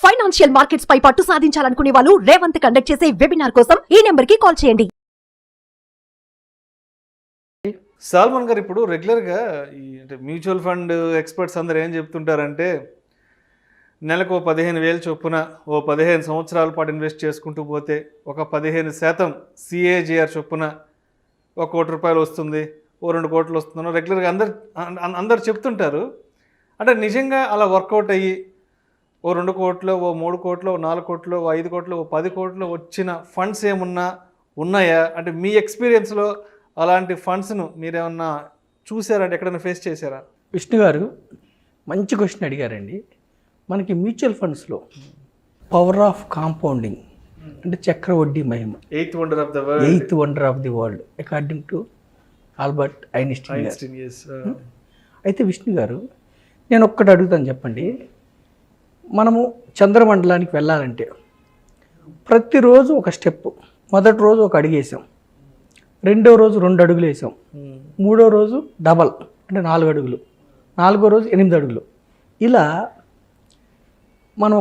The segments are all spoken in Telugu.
ఫైనాన్షియల్ మార్కెట్స్ పై పట్టు సాధించాలనుకునే వాళ్ళు రేవంత్ కండక్ట్ చేసే వెబినార్ కోసం ఈ నెంబర్ కి కాల్ చేయండి. సాల్మన్ గారు ఇప్పుడు రెగ్యులర్గా ఈ అంటే మ్యూచువల్ ఫండ్ ఎక్స్పర్ట్స్ అందరు ఏం చెప్తుంటారంటే నెలకు 15,000 చొప్పున 15 సంవత్సరాల పాటు ఇన్వెస్ట్ చేసుకుంటూ పోతే ఒక 15% CAGR చొప్పున 1 కోటి రూపాయలు వస్తుంది, 2 కోట్లు వస్తుందో రెగ్యులర్గా అందరు చెప్తుంటారు. అంటే నిజంగా అలా వర్కౌట్ అయ్యి 2 కోట్లు, 3 కోట్లు, 4 కోట్లు, 5 కోట్లు, 10 కోట్లు వచ్చిన ఫండ్స్ ఏమున్నా ఉన్నాయా? అంటే మీ ఎక్స్పీరియన్స్లో అలాంటి ఫండ్స్ను మీరేమన్నా చూసారంటే ఎక్కడైనా ఫేస్ చేశారా? విష్ణు గారు మంచి క్వశ్చన్ అడిగారండి. మనకి మ్యూచువల్ ఫండ్స్లో పవర్ ఆఫ్ కాంపౌండింగ్ అంటే చక్రవడ్డీ మహిమ, eighth wonder of the world according to Albert Einstein. అయితే విష్ణు గారు నేను ఒక్కటి అడుగుతాను, చెప్పండి. మనము చంద్రమండలానికి వెళ్ళాలంటే ప్రతిరోజు ఒక స్టెప్. మొదటి రోజు ఒక అడుగు వేసాం, రెండో రోజు 2 అడుగులు వేసాం, మూడో రోజు డబల్ అంటే 4 అడుగులు, 4గో రోజు 8 అడుగులు. ఇలా మనం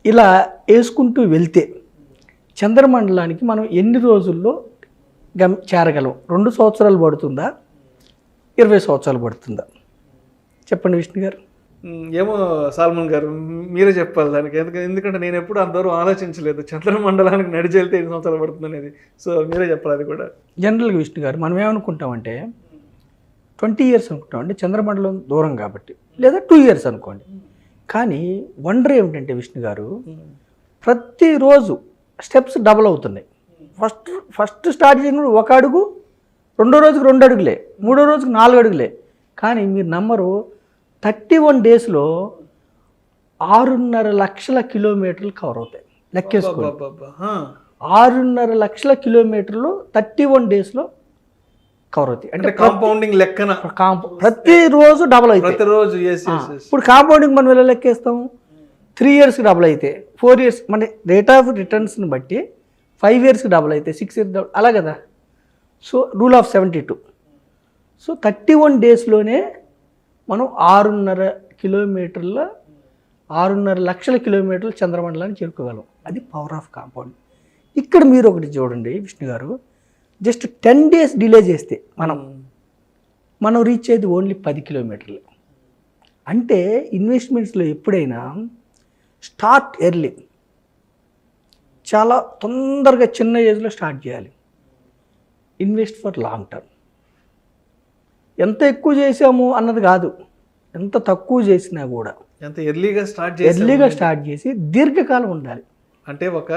ఇలా వేసుకుంటూ వెళ్తే చంద్రమండలానికి మనం ఎన్ని రోజుల్లో చేరగలం? 2 సంవత్సరాలు పడుతుందా, 20 సంవత్సరాలు పడుతుందా? చెప్పండి విష్ణు గారు. ఏమో సాల్మన్ గారు మీరే చెప్పాలి దానికి, ఎందుకంటే నేను ఎప్పుడు అందరూ ఆలోచించలేదు చంద్రమండలానికి నడిచి వెళ్తే 8 సంవత్సరాలు పడుతుంది అనేది. సో మీరే చెప్పాలి అది కూడా. జనరల్గా విష్ణు గారు మనం ఏమనుకుంటామంటే 20 ఇయర్స్ అనుకుంటాం, అంటే చంద్రమండలం దూరం కాబట్టి, లేదా 2 ఇయర్స్ అనుకోండి. కానీ వండర్ ఏమిటంటే విష్ణు గారు, ప్రతిరోజు స్టెప్స్ డబల్ అవుతున్నాయి. ఫస్ట్ స్టార్ట్ చేసినప్పుడు 1 అడుగు, రెండో రోజుకి 2 అడుగులే, మూడో రోజుకి 4 అడుగులే. కానీ మీరు నమ్మరు, 31 డేస్లో 6.5 లక్షల కిలోమీటర్లు కవర్ అవుతాయి. లెక్కేసుకోండి, 6.5 లక్షల కిలోమీటర్లు 31 డేస్లో కవర్ అవుతాయి. అంటే కాంపౌండింగ్ లెక్కన ప్రతిరోజు డబల్ అవుతాయి. ప్రతిరోజు ఇప్పుడు కాంపౌండింగ్ మనం ఎలా లెక్కేస్తాం? 3 ఇయర్స్కి డబల్ అయితే, 4 ఇయర్స్ మన రేట్ ఆఫ్ రిటర్న్స్ని బట్టి 5 ఇయర్స్కి డబల్ అయితే, 6 ఇయర్స్ డబల్, అలా కదా. So rule of 72. సో 31 డేస్లోనే మనం 6.5 లక్షల కిలోమీటర్లు చంద్రమండలాన్ని చేరుకోగలం. అది పవర్ ఆఫ్ కాంపౌండ్. ఇక్కడ మీరు ఒకటి చూడండి విష్ణు గారు, జస్ట్ 10 డేస్ డిలే చేస్తే మనం రీచ్ అయ్యేది ఓన్లీ 10 కిలోమీటర్లు. అంటే ఇన్వెస్ట్మెంట్స్లో ఎప్పుడైనా స్టార్ట్ ఎర్లీ, చాలా తొందరగా చిన్న ఏజ్లో స్టార్ట్ చేయాలి. Invest for long term. ఎంత ఎక్కువ చేసాము అన్నది కాదు, ఎంత తక్కువ చేసినా కూడా ఎంత ఎర్లీగా స్టార్ట్ చేసి దీర్ఘకాలం ఉండాలి. అంటే ఒక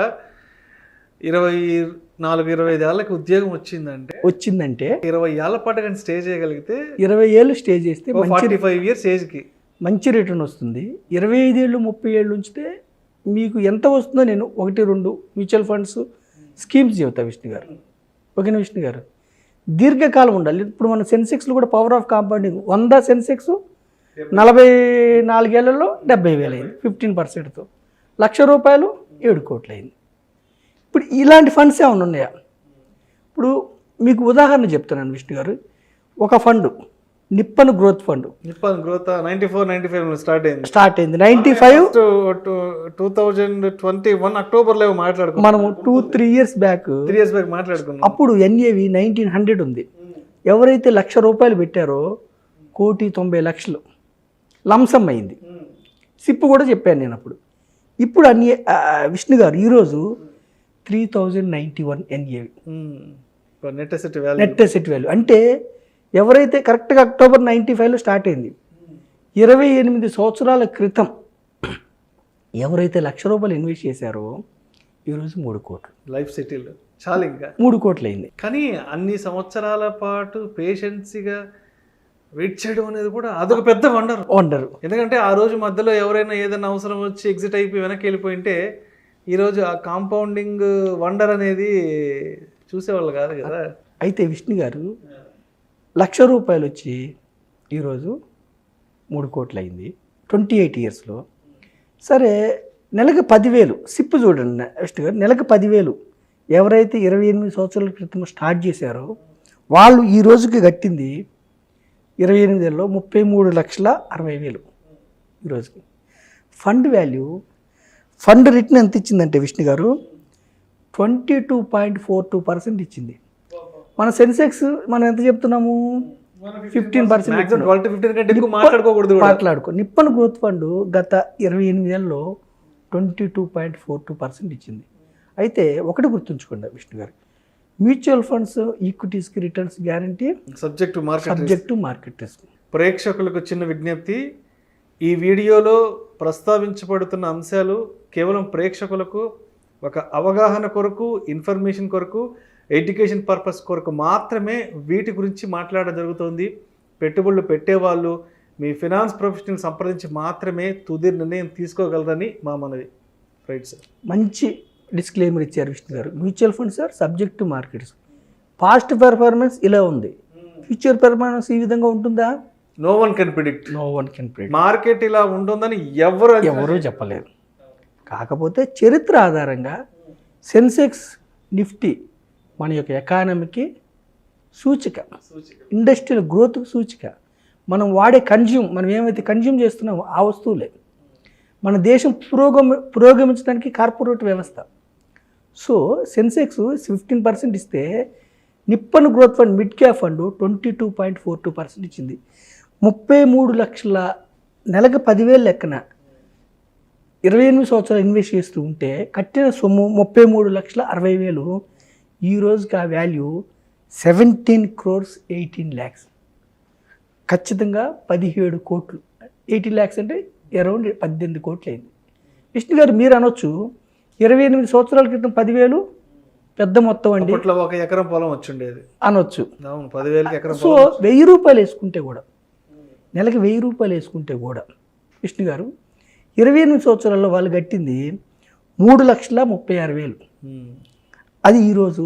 24-25 ఏళ్ళకి ఉద్యోగం వచ్చిందంటే 20 ఏళ్ళ పాటు కానీ స్టే చేయగలిగితే, 20 ఏళ్ళు స్టే చేస్తే 45 ఇయర్స్ ఏజ్కి మంచి రిటర్న్ వస్తుంది. 25 ఏళ్ళు 30 ఏళ్ళు ఉంచితే మీకు ఎంత వస్తుందో నేను 1-2 మ్యూచువల్ ఫండ్స్ స్కీమ్స్ చెబుతా విష్ణు గారు. ఓకేనా విష్ణు గారు? దీర్ఘకాలం ఉండాలి. ఇప్పుడు మన సెన్సెక్స్లో కూడా పవర్ ఆఫ్ కాంపౌండింగ్ 100 సెన్సెక్స్ 44 ఏళ్లలో 70,000 అయింది, 15%తో. ₹1,00,000 7 కోట్లు అయింది. ఇప్పుడు ఇలాంటి ఫండ్స్ ఏమైనా ఉన్నాయా? ఇప్పుడు మీకు ఉదాహరణ చెప్తున్నాను విష్ణు గారు. ఒక fund Nippon growth fund, 94-95 start అయింది. 95 2021 అక్టోబర్లో మాట్లాడుకున్నాం మనము 2-3 ఇయర్స్ బ్యాక్ మాట్లాడుకున్నాం. అప్పుడు NAV 1900 ఉంది. ఎవరైతే ₹1,00,000 పెట్టారో 1,90,00,000 లంసమ్ అయింది. సిప్ కూడా చెప్పాను నేను అప్పుడు. ఇప్పుడు విష్ణు గారు ఈరోజు 3,091 NAV నెట్ అసెట్ వాల్యూ. అంటే ఎవరైతే కరెక్ట్గా అక్టోబర్ 95లో స్టార్ట్ అయింది, 28 సంవత్సరాల క్రితం ఎవరైతే ₹1,00,000 ఇన్వెస్ట్ చేశారో ఈరోజు 3 కోట్లు లైఫ్ సెటిల్, చాలా ఇంకా 3 కోట్లు అయింది. కానీ అన్ని సంవత్సరాల పాటు పేషెన్సీగా వెయిట్ చేయడం అనేది కూడా అదొక పెద్ద వండర్. ఎందుకంటే ఆ రోజు మధ్యలో ఎవరైనా ఏదైనా అవసరం వచ్చి ఎగ్జిట్ అయిపోయి వెనక్కి వెళ్ళిపోయింటే ఈరోజు ఆ కాంపౌండింగ్ వండర్ అనేది చూసేవాళ్ళు కాదు కదా. అయితే విష్ణు గారు ₹1,00,000 వచ్చి ఈరోజు 3 కోట్లు అయింది 28 ఇయర్స్లో. సరే, నెలకు 10,000 సిప్ చూడండి విష్ణు గారు, నెలకు 10,000 ఎవరైతే 28 సంవత్సరాల క్రితం స్టార్ట్ చేశారో వాళ్ళు ఈ రోజుకి కట్టింది 28 ఏళ్ళలో 33,60,000 ఈరోజుకి. ఫండ్ వాల్యూ ఫండ్ రిటర్న్ ఎంత ఇచ్చిందంటే విష్ణు గారు 22.42% ఇచ్చింది. మన సెన్సెక్స్ మనం ఎంత చెప్తున్నాము 15%. మాట్లాడుకో. నిప్పన్ గ్రోత్ ఫండ్ గత 28 ఏళ్ళలో 22.42% ఇచ్చింది. అయితే ఒకటి గుర్తుంచుకోండి విష్ణు గారు, మ్యూచువల్ ఫండ్స్ ఈక్విటీస్కి returns guarantee subject to market risk. ప్రేక్షకులకు చిన్న విజ్ఞప్తి, ఈ వీడియోలో ప్రస్తావించబడుతున్న అంశాలు కేవలం ప్రేక్షకులకు ఒక అవగాహన కొరకు, ఇన్ఫర్మేషన్ కొరకు, ఎడ్యుకేషన్ పర్పస్ కొరకు మాత్రమే వీటి గురించి మాట్లాడడం జరుగుతుంది. పెట్టుబడులు పెట్టేవాళ్ళు మీ ఫినాన్స్ ప్రొఫెషనల్ సంప్రదించి మాత్రమే తుది నిర్ణయం తీసుకోగలరని మా మనవి. రైట్ సార్, మంచి డిస్క్లైమర్ ఇచ్చారు Vishnu garu. Mutual funds are subject to markets. Past performance ఇలా ఉంది, ఫ్యూచర్ పెర్ఫార్మెన్స్ ఈ విధంగా ఉంటుందా? No one can predict. Market ఇలా ఉంటుందని ఎవరు చెప్పలేరు. కాకపోతే చరిత్ర ఆధారంగా సెన్సెక్స్, నిఫ్టీ మన యొక్క ఎకానమీకి సూచిక, ఇండస్ట్రియల్ గ్రోత్ సూచిక. మనం వాడే మనం ఏమైతే కన్జ్యూమ్ చేస్తున్నామో ఆ వస్తువులే మన దేశం పురోగమించడానికి కార్పొరేట్ వ్యవస్థ. సో సెన్సెక్స్ 15% ఇస్తే Nippon growth fund mid cap fund 22.42% ఇచ్చింది. 33 లక్షల, నెలకు 10,000 లెక్కన 28 సంవత్సరాలు ఇన్వెస్ట్ చేస్తూ ఉంటే కట్టిన సొమ్ము 33,60,000. ఈ రోజుకి ఆ వాల్యూ 17 crores 18 lakhs. ఖచ్చితంగా 17 కోట్లు. 18 lakhs అంటే అరౌండ్ 18 కోట్లు అయింది. విష్ణు గారు మీరు అనొచ్చు 28 సంవత్సరాల క్రితం 10,000 పెద్ద మొత్తం అండి, ఒక ఎకరం పొలం వచ్చిండేది అనొచ్చు. 10,000 ఎకరం. సో 1,000 రూపాయలు వేసుకుంటే కూడా, నెలకి 1,000 రూపాయలు వేసుకుంటే కూడా విష్ణు గారు 28 సంవత్సరాల్లో వాళ్ళు కట్టింది 3,36,000. అది ఈరోజు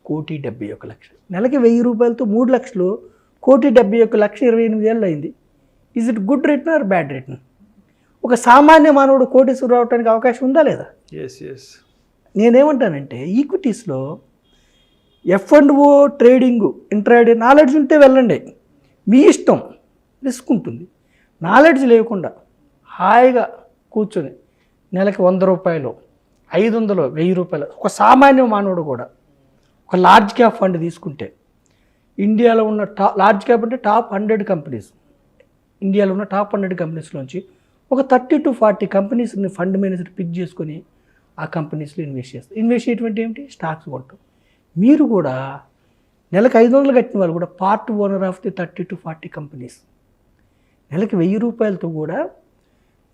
1,71,00,000. నెలకి 1,000 రూపాయలతో 3 లక్షలు, 1,71,00,000 28 ఏళ్ళు అయింది. Is it good return or bad return? ఒక సామాన్య మానవుడు కోటీశ్వరుడు రావడానికి అవకాశం ఉందా లేదా? నేనేమంటానంటే ఈక్విటీస్లో F&O ట్రేడింగ్, ఇంట్రాడే నాలెడ్జ్ ఉంటే వెళ్ళండి, మీ ఇష్టం, రిస్క్ ఉంటుంది. నాలెడ్జ్ లేకుండా హాయిగా కూర్చొని నెలకి 100 రూపాయలు, 500, 1,000 రూపాయలు ఒక సామాన్య మానవుడు కూడా ఒక లార్జ్ క్యాప్ ఫండ్ తీసుకుంటే, ఇండియాలో ఉన్న లార్జ్ క్యాప్ అంటే టాప్ 100 కంపెనీస్, ఇండియాలో ఉన్న టాప్ 100 కంపెనీస్లోంచి ఒక 30 to 40 కంపెనీస్ని ఫండ్ మేనేజర్ పిక్ చేసుకొని ఆ కంపెనీస్లో ఇన్వెస్ట్ చేస్తారు. ఇన్వెస్ట్ చేయటువంటి ఏమిటి? స్టాక్స్ కొట్టడం. మీరు కూడా నెలకు 500 కట్టిన వాళ్ళు కూడా part owner of the 30 to 40 companies. నెలకి 1,000 రూపాయలతో కూడా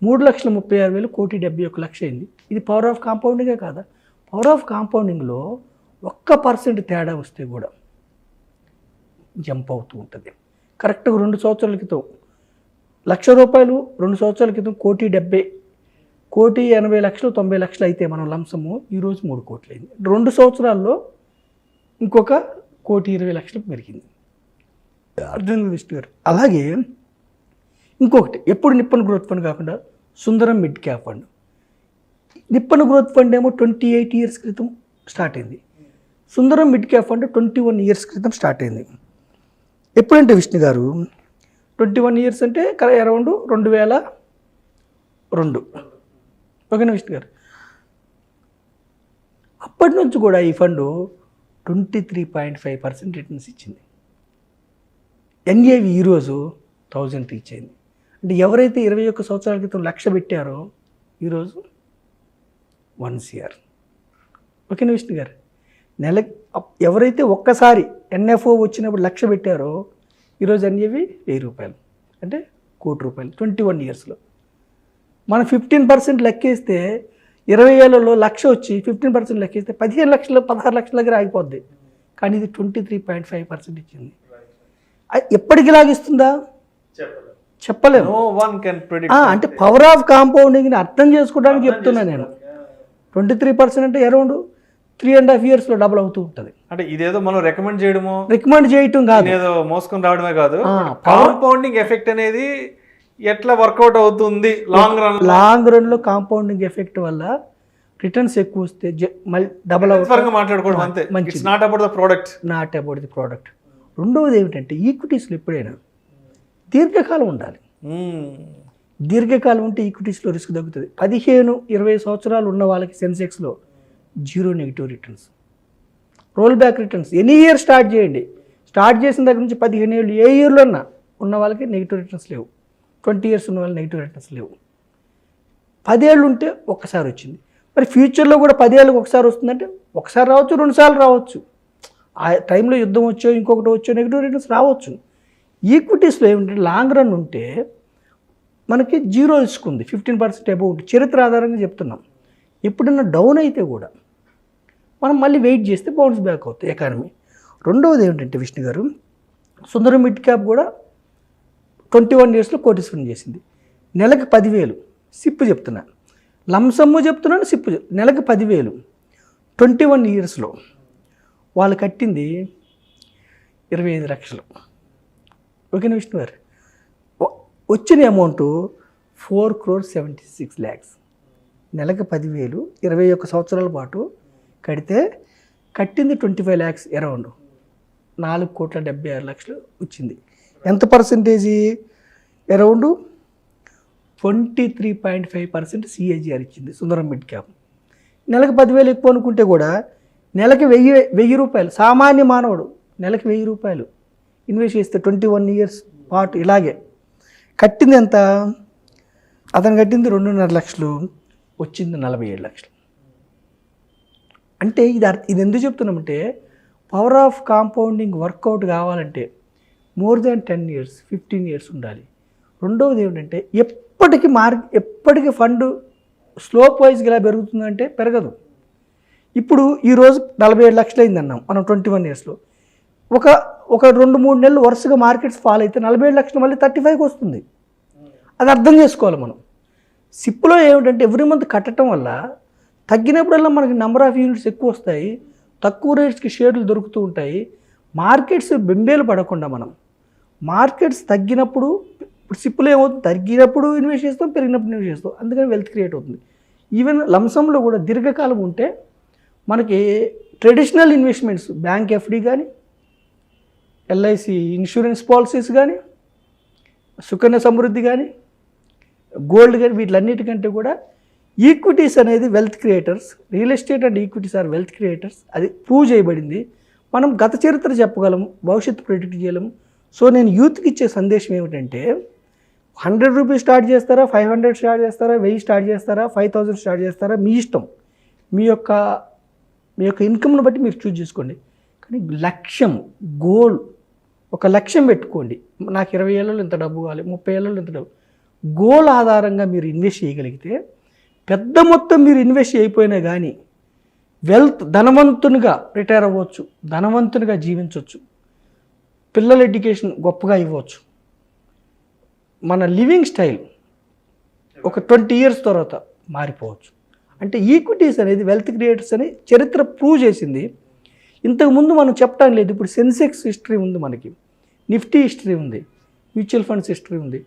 3,36,000, 1,71,00,000 అయింది. ఇది పవర్ ఆఫ్ కాంపౌండింగే కాదా? పవర్ ఆఫ్ కాంపౌండింగ్లో 1% తేడా వస్తే కూడా జంప్ అవుతూ ఉంటుంది. కరెక్ట్గా 2 సంవత్సరాల క్రితం 1,00,000 రూపాయలు, 2 సంవత్సరాల క్రితం 1,70,00,000, 1,80,00,000, 90,00,000 అయితే మనం లంసము ఈరోజు 3 కోట్లు అయింది. 2 సంవత్సరాల్లో ఇంకొక 1,20,00,000 పెరిగింది. అర్థం విష్ణు గారు. అలాగే ఇంకొకటి, ఎప్పుడు నిప్పన్ గ్రోత్ ఫండ్ కాకుండా Sundaram mid cap fund. Nippon growth fund ఏమో 28 years క్రితం స్టార్ట్ అయింది. Sundaram mid cap fund 21 years క్రితం స్టార్ట్ అయింది. ఎప్పుడంటే విష్ణు గారు 21 years అంటే అరౌండ్ 2002. ఓకేనా విష్ణు గారు? అప్పటి నుంచి కూడా ఈ ఫండ్ 23.5% రిటర్న్స్ ఇచ్చింది. ఎన్ఏవి ఈరోజు 1,000 రీచ్ అయింది. అంటే ఎవరైతే 21 సంవత్సరాల క్రితం 1,00,000 పెట్టారో ఈరోజు 1 crore. ఓకేనా విష్ణు గారు? నెలకి ఎవరైతే ఒక్కసారి ఎన్ఎఫ్ఓ వచ్చినప్పుడు 1,00,000 పెట్టారో ఈరోజు ఎన్ఏవి 1,000 రూపాయలు, అంటే 1,00,00,000 రూపాయలు 21 yearsలో. మనం 15% లెక్కేస్తే 20 ఏళ్లలో 1,00,000 వచ్చి 15% లెక్కేస్తే 15 లక్షలు, 16 లక్షల దగ్గర ఆగిపోద్ది. కానీ ఇది 23.5% ఇచ్చింది. ఎప్పటికి లాగిస్తుందా? చెప్పలేము. అంటే పవర్ ఆఫ్ కాంపౌండింగ్ని అర్థం చేసుకోవడానికి చెప్తున్నా నేను. 23% అంటే అరౌండ్ 3.5 yearsలో డబుల్ అవుతూ ఉంటుంది. అంటే ఇదేదో మనం రికమెండ్ చేయటం కాదు, ఏదో మోసుకొని రావడమే కాదు. కాంపౌండింగ్ ఎఫెక్ట్ అనేది ఎట్లా వర్కౌట్ అవుతుంది లాంగ్ రన్లో కాంపౌండింగ్ ఎఫెక్ట్ వల్ల రిటర్న్స్ ఎక్కువ వస్తే మళ్ళీ డబుల్ అవుతుంది. మాట్లాడుకోవడం అంతే, నాట్ అబౌట్ ది ప్రోడక్ట్. రెండవది ఏమిటంటే ఈక్విటీస్లో ఎప్పుడైనా దీర్ఘకాలం ఉండాలి. దీర్ఘకాలం ఉంటే ఈక్విటీస్లో రిస్క్ తగ్గుతుంది. 15-20 సంవత్సరాలు ఉన్న వాళ్ళకి సెన్సెక్స్లో zero negative returns, roll back returns. Any year start చేయండి, స్టార్ట్ చేసిన దగ్గర నుంచి 15 ఏళ్ళు ఏ ఇయర్లో ఉన్న వాళ్ళకి నెగిటివ్ రిటర్న్స్ లేవు. 20 years ఉన్న వాళ్ళకి నెగిటివ్ రిటర్న్స్ లేవు. 10 ఏళ్ళు ఉంటే ఒక్కసారి వచ్చింది. మరి ఫ్యూచర్లో కూడా 10 ఏళ్ళకి ఒకసారి వస్తుందంటే ఒకసారి రావచ్చు, 2 సార్లు రావచ్చు. ఆ టైంలో యుద్ధం వచ్చో ఇంకొకటి వచ్చో నెగిటివ్ రిటర్న్స్ రావచ్చు. ఈక్విటీస్లో ఏమిటంటే లాంగ్ రన్ ఉంటే మనకి జీరో రిస్క్ ఉంది, 15% అబౌవ్ ఉంటుంది. చరిత్ర ఆధారంగా చెప్తున్నాం. ఎప్పుడన్నా డౌన్ అయితే కూడా మనం మళ్ళీ వెయిట్ చేస్తే బౌన్స్ బ్యాక్ అవుతుంది ఎకానమీ. రెండవది ఏమిటంటే విష్ణు గారు, సుందరం మిడ్ క్యాప్ కూడా 21 yearsలో కోటీశ్వరం చేసింది. నెలకు 10,000 సిప్ చెప్తున్నాను, లంసమ్ము చెప్తున్నాను, సిప్ నెలకు 10,000 21 yearsలో వాళ్ళు కట్టింది 25 లక్షలు. ఓకేనా విష్ణు గారు? వచ్చిన అమౌంట్ 4,76 lakhs. నెలకు 10,000 21 సంవత్సరాల పాటు కడితే కట్టింది 25 lakhs అరౌండ్ 4,76,00,000 వచ్చింది. ఎంత పర్సెంటేజీ? అరౌండ్ 23.5% CAGR ఇచ్చింది సుందరం మిడ్ క్యాప్. నెలకు 10,000 ఎక్కువ అనుకుంటే కూడా నెలకి 1,000 రూపాయలు, సామాన్య మానవుడు నెలకి 1,000 రూపాయలు ఇన్వెస్ట్ చేస్తే 21 years పాటు ఇలాగే కట్టింది ఎంత? అతను కట్టింది 2.5 లక్షలు, వచ్చింది 47 లక్షలు. అంటే ఇది ఎందుకు చెప్తున్నామంటే పవర్ ఆఫ్ కాంపౌండింగ్ వర్కౌట్ కావాలంటే మోర్ దాన్ 10 years 15 years ఉండాలి. రెండవది ఏమిటంటే ఎప్పటికీ ఫండ్ స్లోప్ వైజ్గా ఇలా పెరుగుతుందంటే పెరగదు. ఇప్పుడు ఈరోజు 47 లక్షలు అయింది అన్నాం మనం 21 yearsలో. ఒక 2-3 నెలలు వరుసగా మార్కెట్స్ ఫాల్ అయితే 47 లక్షలు మళ్ళీ 35కి వస్తుంది. అది అర్థం చేసుకోవాలి మనం. సిప్లో ఏమిటంటే ఎవ్రీ మంత్ కట్టడం వల్ల తగ్గినప్పుడల్లా మనకి నెంబర్ ఆఫ్ యూనిట్స్ ఎక్కువ వస్తాయి, తక్కువ రేట్స్కి షేర్లు దొరుకుతూ ఉంటాయి. మార్కెట్స్ బెంబేలు పడకుండా మనం మార్కెట్స్ తగ్గినప్పుడు, ఇప్పుడు సిప్పులో ఏమవుతుంది, తగ్గినప్పుడు ఇన్వెస్ట్ చేస్తాం, పెరిగినప్పుడు ఇన్వెస్ట్ చేస్తాం, అందుకని వెల్త్ క్రియేట్ అవుతుంది. ఈవెన్ లంసంలో కూడా దీర్ఘకాలం ఉంటే మనకి ట్రెడిషనల్ ఇన్వెస్ట్మెంట్స్ బ్యాంక్ ఎఫ్డి కానీ, ఎల్ఐసి ఇన్సూరెన్స్ పాలసీస్ కానీ, సుకన్య సమృద్ధి కానీ, గోల్డ్ కానీ, వీటిలన్నిటికంటే కూడా ఈక్విటీస్ అనేది wealth creators. Real estate and equities are wealth creators. అది ప్రూవ్ చేయబడింది. మనం గత చరిత్ర చెప్పగలము, భవిష్యత్తు ప్రెడిక్ట్ చేయలేము. సో నేను యూత్కి ఇచ్చే సందేశం ఏమిటంటే 100 రూపీస్ స్టార్ట్ చేస్తారా, 500 స్టార్ట్ చేస్తారా, 1000 స్టార్ట్ చేస్తారా, 5,000 స్టార్ట్ చేస్తారా, మీ ఇష్టం. మీ యొక్క ఇన్కమ్ను బట్టి మీరు చూజ్ చేసుకోండి. కానీ లక్ష్యం, గోల్, ఒక లక్ష్యం పెట్టుకోండి. నాకు 20 ఏళ్ళలో ఇంత డబ్బు కావాలి, 30 ఏళ్ళలో ఇంత డబ్బు. గోల్ ఆధారంగా మీరు ఇన్వెస్ట్ చేయగలిగితే పెద్ద మొత్తం మీరు ఇన్వెస్ట్ అయిపోయినా కానీ ధనవంతునిగా రిటైర్ అవ్వచ్చు, ధనవంతునిగా జీవించవచ్చు, పిల్లల ఎడ్యుకేషన్ గొప్పగా ఇవ్వచ్చు. మన లివింగ్ స్టైల్ ఒక 20 years తర్వాత మారిపోవచ్చు. అంటే ఈక్విటీస్ అనేది వెల్త్ క్రియేటర్స్ అని చరిత్ర ప్రూవ్ చేసింది. ఇంతకుముందు మనం చెప్పడం లేదు. ఇప్పుడు సెన్సెక్స్ హిస్టరీ ఉంది, మనకి నిఫ్టీ హిస్టరీ ఉంది, మ్యూచువల్ ఫండ్స్ హిస్టరీ ఉంది.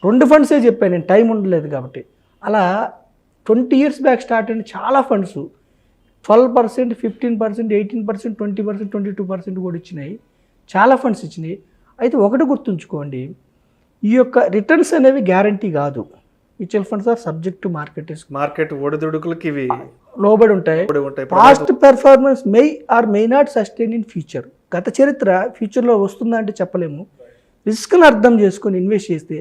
2 ఫండ్సే చెప్పాను నేను, టైం ఉండలేదు కాబట్టి. అలా 20 years బ్యాక్ స్టార్ట్ అయిన చాలా ఫండ్స్ 12%, 15%, 18%, 20%, 22% కూడా ఇచ్చినాయి. చాలా ఫండ్స్ ఇచ్చినాయి. అయితే ఒకటి గుర్తుంచుకోండి, ఈ యొక్క రిటర్న్స్ అనేవి గ్యారంటీ కాదు. Mutual funds are subject to market ఒడిదుడుకులకి ఇవి లోబడి ఉంటాయి. Past performance may not sustain in future. గత చరిత్ర ఫ్యూచర్లో వస్తుందా అంటే చెప్పలేము. రిస్క్ని అర్థం చేసుకొని ఇన్వెస్ట్ చేస్తే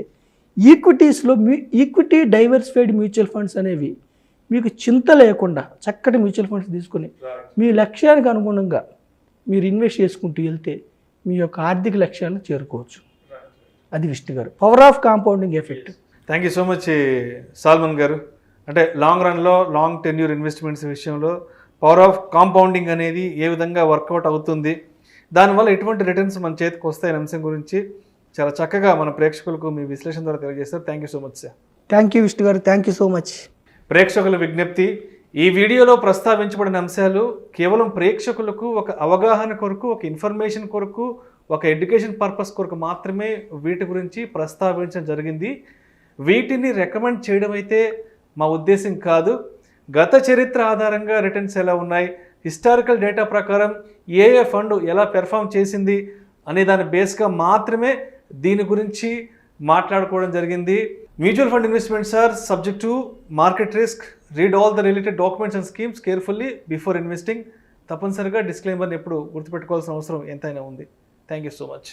ఈక్విటీస్లో ఈక్విటీ డైవర్సిఫైడ్ మ్యూచువల్ ఫండ్స్ అనేవి మీకు చింత లేకుండా చక్కటి మ్యూచువల్ ఫండ్స్ తీసుకొని మీ లక్ష్యానికి అనుగుణంగా మీరు ఇన్వెస్ట్ చేసుకుంటూ వెళ్తే మీ యొక్క ఆర్థిక లక్ష్యాలను చేరుకోవచ్చు. అది Vishnu garu, power of compounding effect. Thank you so much Salman garu. అంటే లాంగ్ రన్లో లాంగ్ టెన్యూర్ ఇన్వెస్ట్మెంట్స్ విషయంలో పవర్ ఆఫ్ కాంపౌండింగ్ అనేది ఏ విధంగా వర్కౌట్ అవుతుంది, దానివల్ల ఎటువంటి రిటర్న్స్ మన చేతికి వస్తాయనే అంశం గురించి చాలా చక్కగా మన ప్రేక్షకులకు మీ విశ్లేషణ ద్వారా తెలియజేస్తారు. Thank you so much sir. Thank you Vishnu గారు, థ్యాంక్ యూ సో మచ్. ప్రేక్షకుల విజ్ఞప్తి, ఈ వీడియోలో ప్రస్తావించబడిన అంశాలు కేవలం ప్రేక్షకులకు ఒక అవగాహన కొరకు, ఒక ఇన్ఫర్మేషన్ కొరకు, ఒక ఎడ్యుకేషన్ పర్పస్ కొరకు మాత్రమే వీటి గురించి ప్రస్తావించడం జరిగింది. వీటిని రికమెండ్ చేయడం అయితే మా ఉద్దేశం కాదు. గత చరిత్ర ఆధారంగా రిటర్న్స్ ఎలా ఉన్నాయి, హిస్టారికల్ డేటా ప్రకారం ఏ ఫండ్ ఎలా పెర్ఫామ్ చేసింది అనే దాని బేస్గా మాత్రమే దీని గురించి మాట్లాడుకోవడం జరిగింది. Mutual fund investments are subject to market risk. Read all the related documents and schemes carefully before investing. తప్పనిసరిగా డిస్క్లైమర్ని ఎప్పుడు గుర్తుపెట్టుకోవాల్సిన అవసరం ఎంతైనా ఉంది. Thank you so much.